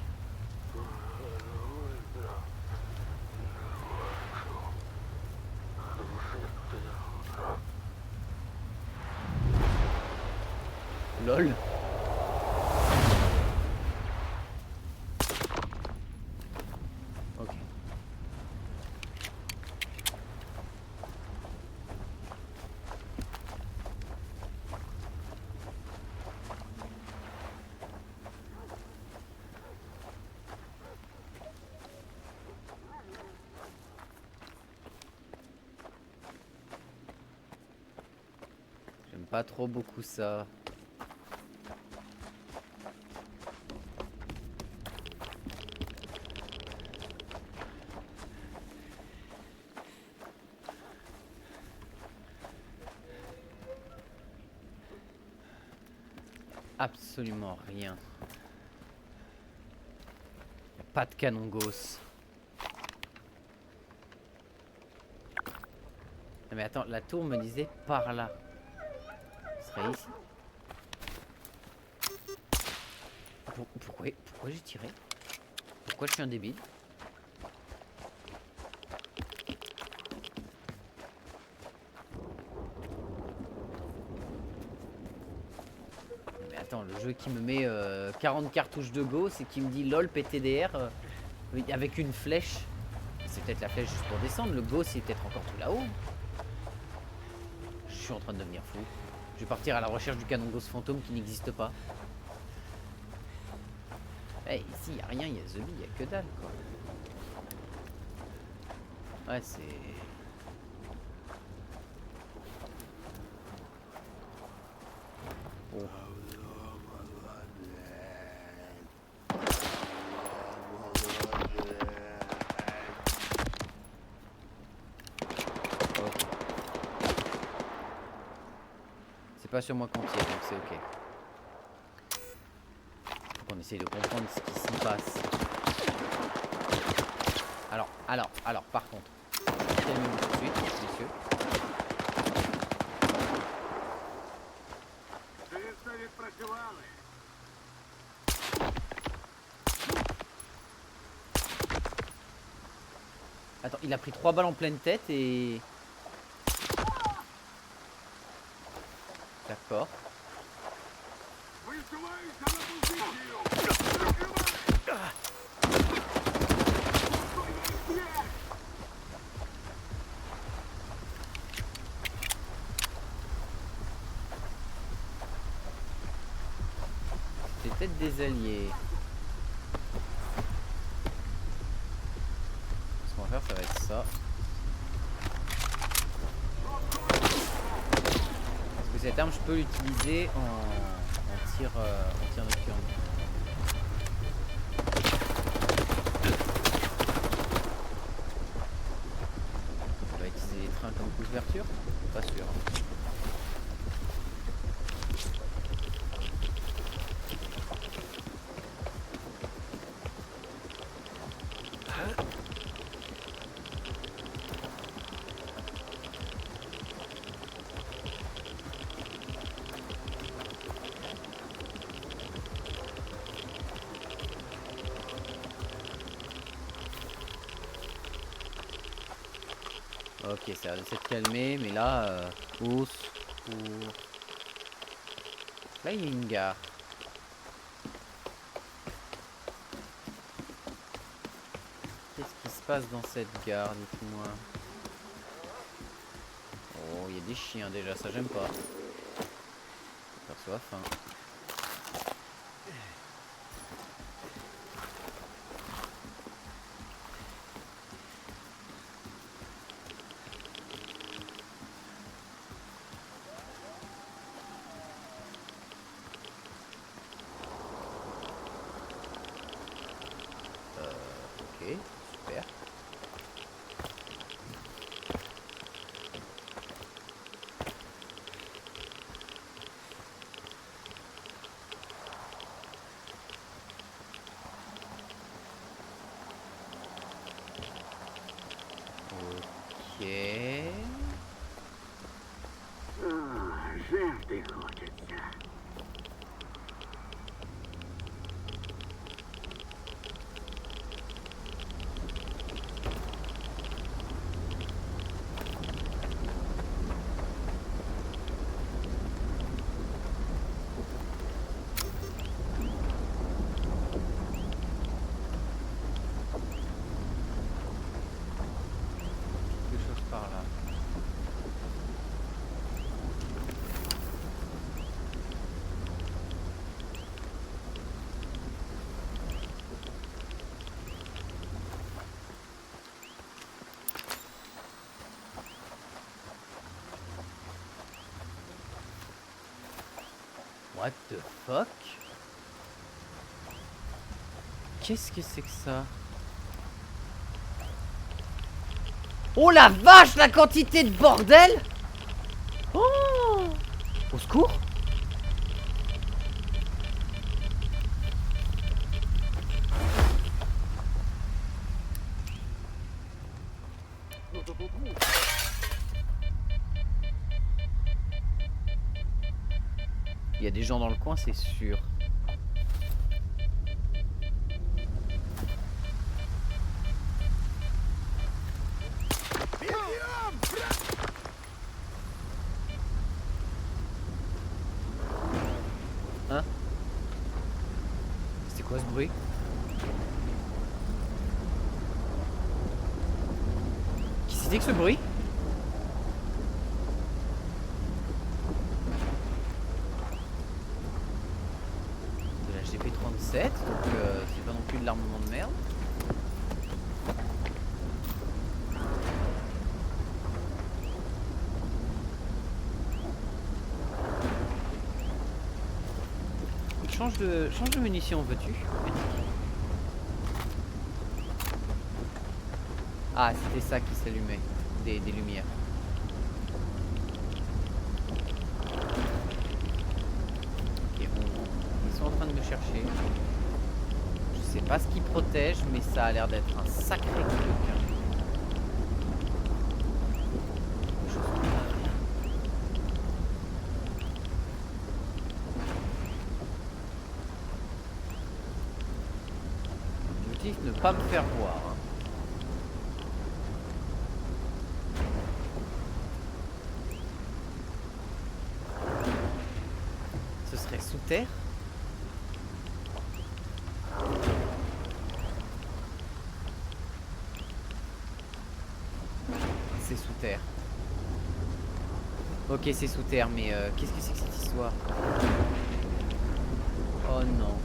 LOL. Ok. J'aime pas trop beaucoup ça. Absolument rien. Pas de canon gauss. Non mais attends, la tour me disait par là. Ce serait ici. Pourquoi j'ai tiré? Pourquoi je suis un débile? Le jeu qui me met 40 cartouches de Gauss et qui me dit LOL PTDR avec une flèche. C'est peut-être la flèche juste pour descendre. Le Gauss est peut-être encore tout là-haut. Je suis en train de devenir fou. Je vais partir à la recherche du canon Gauss fantôme qui n'existe pas. Hey, ici il n'y a rien, il y a The Bee, il n'y a que dalle quoi. Ouais, c'est... Oh. Pas sur moi qu'on tire, donc c'est ok. Faut qu'on essaye de comprendre ce qui s'y passe. Alors, par contre, calmez-vous tout de suite, messieurs. Attends, il a pris 3 balles en pleine tête et... D'accord. C'est peut-être des alliés. Ce qu'on va faire, ça va être ça. Cette arme, je peux l'utiliser en tir nocturne. On va utiliser les trains comme couverture? Pas sûr. Ok, ça a l'air de s'être calmé, mais là, au secours. Là, il y a une gare. Qu'est-ce qui se passe dans cette gare, dites-moi? Oh, il y a des chiens déjà, ça j'aime pas. Faire soif, hein. super. Ok. Жерти хочеться. Quelque chose par là. What the fuck? Qu'est-ce que c'est que ça? Oh la vache, la quantité de bordel! Oh! Au secours? Il y a des gens dans le coin, c'est sûr. Hein? C'était quoi ce bruit? Qui c'était que ce bruit? De la GP37, donc c'est pas non plus de l'armement de merde. Change de munitions, veux-tu? Ah, c'était ça qui s'allumait, des lumières. Ok, ils sont en train de me chercher. Je sais pas ce qu'ils protègent, mais ça a l'air d'être un sacré truc. Ne pas me faire voir. Ce serait sous terre. C'est sous terre. Ok, c'est sous terre, mais qu'est-ce que c'est que cette histoire? Oh non.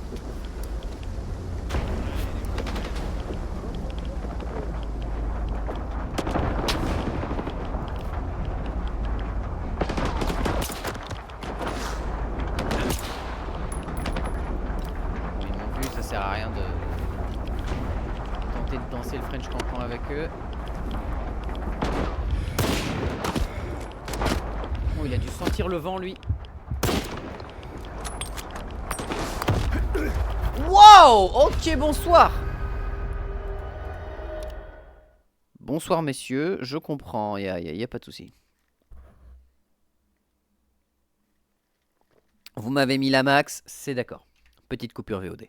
Ça sert à rien de tenter de danser le French cancan avec eux. Oh, il a dû sentir le vent, lui. Wow! Ok, bonsoir. Bonsoir, messieurs. Je comprends. Y a pas de souci. Vous m'avez mis la max, c'est d'accord. Petite coupure VOD.